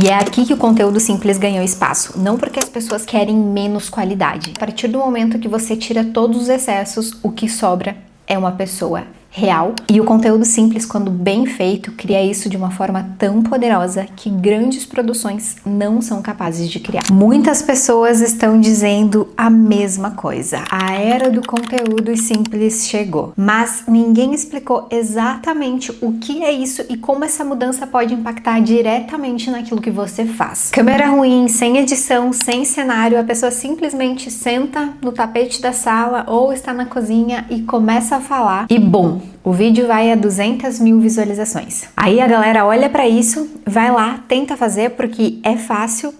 E é aqui que o conteúdo simples ganhou espaço, não porque as pessoas querem menos qualidade. A partir do momento que você tira todos os excessos, o que sobra é uma pessoa real. E o conteúdo simples, quando bem feito, cria isso de uma forma tão poderosa que grandes produções não são capazes de criar. Muitas pessoas estão dizendo a mesma coisa. A era do conteúdo simples chegou, mas ninguém explicou exatamente o que é isso e como essa mudança pode impactar diretamente naquilo que você faz. Câmera ruim, sem edição, sem cenário, a pessoa simplesmente senta no tapete da sala ou está na cozinha e começa a falar e bom, o vídeo vai a 200 mil visualizações. Aí a galera olha pra isso, vai lá, tenta fazer porque é fácil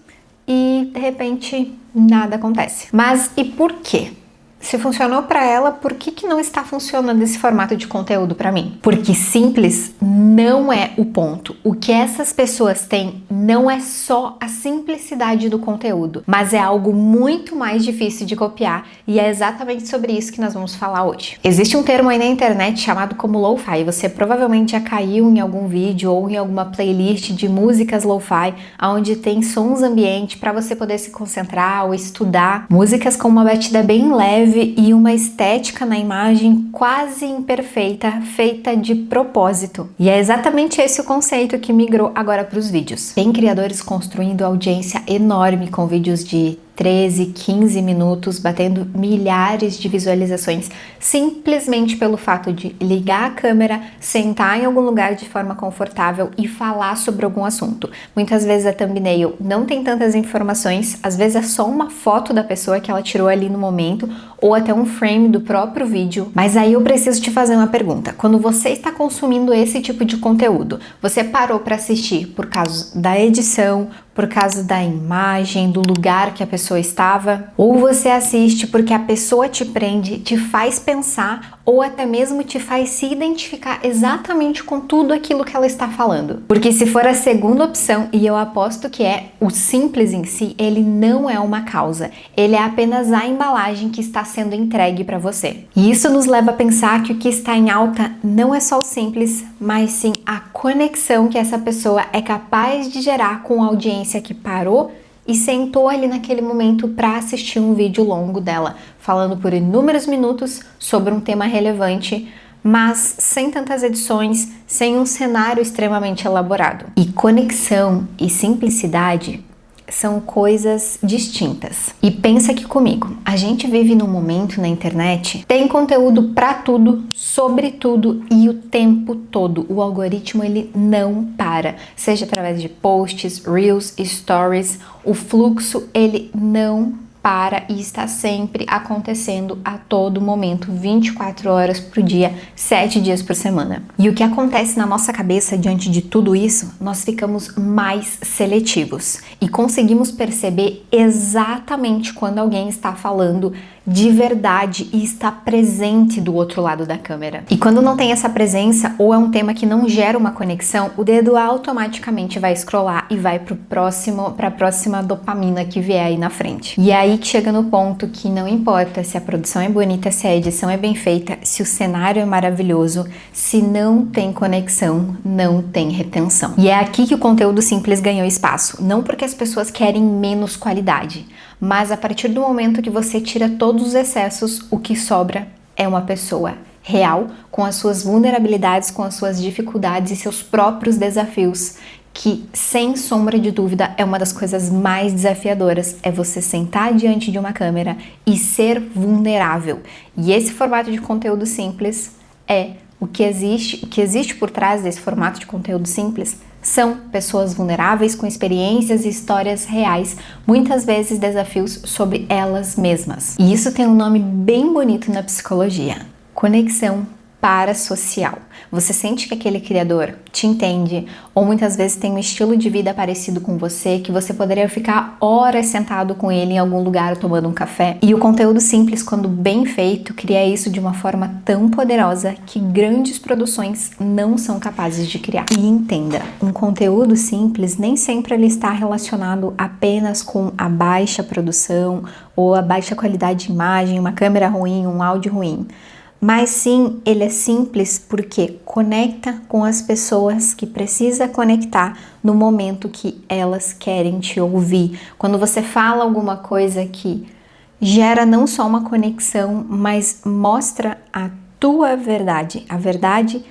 e de repente nada acontece. Mas e por quê? Se funcionou para ela, por que não está funcionando esse formato de conteúdo para mim? Porque simples não é o ponto. O que essas pessoas têm não é só a simplicidade do conteúdo, mas é algo muito mais difícil de copiar e é exatamente sobre isso que nós vamos falar hoje. Existe um termo aí na internet chamado como lo-fi. Você provavelmente já caiu em algum vídeo ou em alguma playlist de músicas lo-fi, onde tem sons ambiente para você poder se concentrar ou estudar. Músicas com uma batida bem leve e uma estética na imagem quase imperfeita, feita de propósito. E é exatamente esse o conceito que migrou agora para os vídeos. Tem criadores construindo audiência enorme com vídeos de 13, 15 minutos, batendo milhares de visualizações, simplesmente pelo fato de ligar a câmera, sentar em algum lugar de forma confortável e falar sobre algum assunto. Muitas vezes a thumbnail não tem tantas informações, às vezes é só uma foto da pessoa que ela tirou ali no momento, ou até um frame do próprio vídeo. Mas aí eu preciso te fazer uma pergunta. Quando você está consumindo esse tipo de conteúdo, você parou para assistir por causa da edição, por causa da imagem, do lugar que a pessoa estava? Ou você assiste porque a pessoa te prende, te faz pensar ou até mesmo te faz se identificar exatamente com tudo aquilo que ela está falando? Porque se for a segunda opção, e eu aposto que é, o simples em si, ele não é uma causa. Ele é apenas a embalagem que está sendo entregue para você. E isso nos leva a pensar que o que está em alta não é só o simples, mas sim a conexão que essa pessoa é capaz de gerar com a audiência que parou e sentou ali naquele momento para assistir um vídeo longo dela, falando por inúmeros minutos sobre um tema relevante, mas sem tantas edições, sem um cenário extremamente elaborado. E conexão e simplicidade são coisas distintas. E pensa aqui comigo, a gente vive num momento na internet, tem conteúdo pra tudo, sobre tudo e o tempo todo. O algoritmo ele não para, seja através de posts, reels, stories, o fluxo ele não para e está sempre acontecendo a todo momento, 24 horas por dia, 7 dias por semana. E o que acontece na nossa cabeça diante de tudo isso? Nós ficamos mais seletivos e conseguimos perceber exatamente quando alguém está falando de verdade e está presente do outro lado da câmera. E quando não tem essa presença ou é um tema que não gera uma conexão, o dedo automaticamente vai scrollar e vai para a próxima dopamina que vier aí na frente. E é aí que chega no ponto que não importa se a produção é bonita, se a edição é bem feita, se o cenário é maravilhoso, se não tem conexão, não tem retenção. E é aqui que o conteúdo simples ganhou espaço, não porque as pessoas querem menos qualidade, mas a partir do momento que você tira todos os excessos, o que sobra é uma pessoa real, com as suas vulnerabilidades, com as suas dificuldades e seus próprios desafios, que sem sombra de dúvida é uma das coisas mais desafiadoras, é você sentar diante de uma câmera e ser vulnerável. E esse formato de conteúdo simples é o que existe por trás desse formato de conteúdo simples são pessoas vulneráveis com experiências e histórias reais, muitas vezes desafios sobre elas mesmas. E isso tem um nome bem bonito na psicologia: conexão parasocial. Você sente que aquele criador te entende, ou muitas vezes tem um estilo de vida parecido com você, que você poderia ficar horas sentado com ele em algum lugar tomando um café. E o conteúdo simples, quando bem feito, cria isso de uma forma tão poderosa que grandes produções não são capazes de criar. E entenda, um conteúdo simples nem sempre ele está relacionado apenas com a baixa produção ou a baixa qualidade de imagem, uma câmera ruim, um áudio ruim. Mas sim, ele é simples porque conecta com as pessoas que precisa conectar no momento que elas querem te ouvir. Quando você fala alguma coisa que gera não só uma conexão, mas mostra a tua verdade, a verdade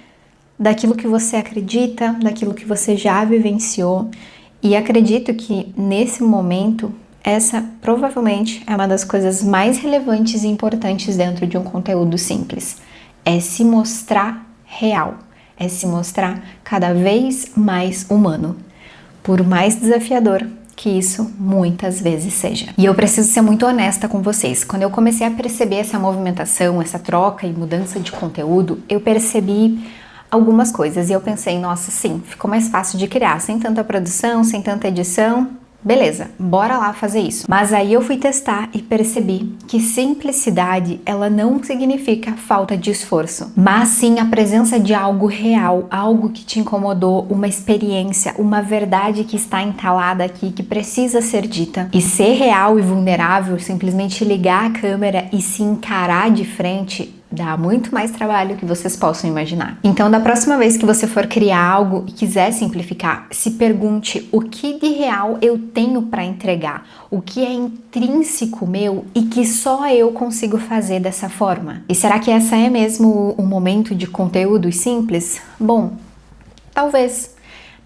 daquilo que você acredita, daquilo que você já vivenciou. E acredito que nesse momento, essa provavelmente é uma das coisas mais relevantes e importantes dentro de um conteúdo simples. É se mostrar real, é se mostrar cada vez mais humano, por mais desafiador que isso muitas vezes seja. E eu preciso ser muito honesta com vocês. Quando eu comecei a perceber essa movimentação, essa troca e mudança de conteúdo, eu percebi algumas coisas e eu pensei, nossa, sim, ficou mais fácil de criar, sem tanta produção, sem tanta edição. Beleza, bora lá fazer isso. Mas aí eu fui testar e percebi que simplicidade, ela não significa falta de esforço, mas sim a presença de algo real, algo que te incomodou, uma experiência, uma verdade que está entalada aqui, que precisa ser dita. E ser real e vulnerável, simplesmente ligar a câmera e se encarar de frente, dá muito mais trabalho que vocês possam imaginar. Então, da próxima vez que você for criar algo e quiser simplificar, se pergunte o que de real eu tenho para entregar, o que é intrínseco meu e que só eu consigo fazer dessa forma. E será que essa é mesmo o momento de conteúdo simples? Bom, talvez.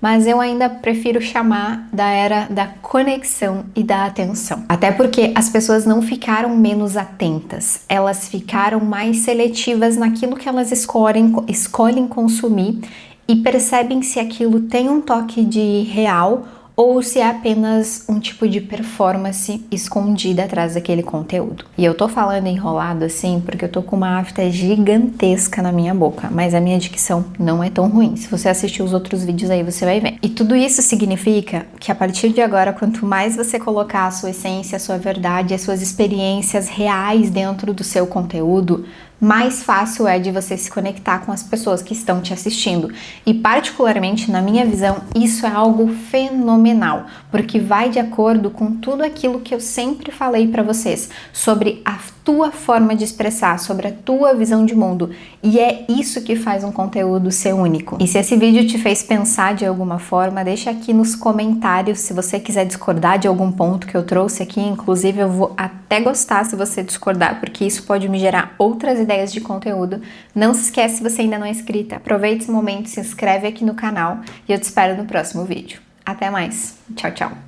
Mas eu ainda prefiro chamar da era da conexão e da atenção. Até porque as pessoas não ficaram menos atentas, elas ficaram mais seletivas naquilo que elas escolhem consumir e percebem se aquilo tem um toque de real ou se é apenas um tipo de performance escondida atrás daquele conteúdo. E eu tô falando enrolado assim porque eu tô com uma afta gigantesca na minha boca, mas a minha dicção não é tão ruim. Se você assistir os outros vídeos aí, você vai ver. E tudo isso significa que a partir de agora, quanto mais você colocar a sua essência, a sua verdade, as suas experiências reais dentro do seu conteúdo, mais fácil é de você se conectar com as pessoas que estão te assistindo. E particularmente, na minha visão, isso é algo fenomenal, porque vai de acordo com tudo aquilo que eu sempre falei para vocês sobre a tua forma de expressar, sobre a tua visão de mundo. E é isso que faz um conteúdo ser único. E se esse vídeo te fez pensar de alguma forma, deixa aqui nos comentários se você quiser discordar de algum ponto que eu trouxe aqui. Inclusive, eu vou até gostar se você discordar, porque isso pode me gerar outras ideias de conteúdo. Não se esquece, se você ainda não é inscrita, aproveite esse momento, se inscreve aqui no canal e eu te espero no próximo vídeo. Até mais. Tchau, tchau.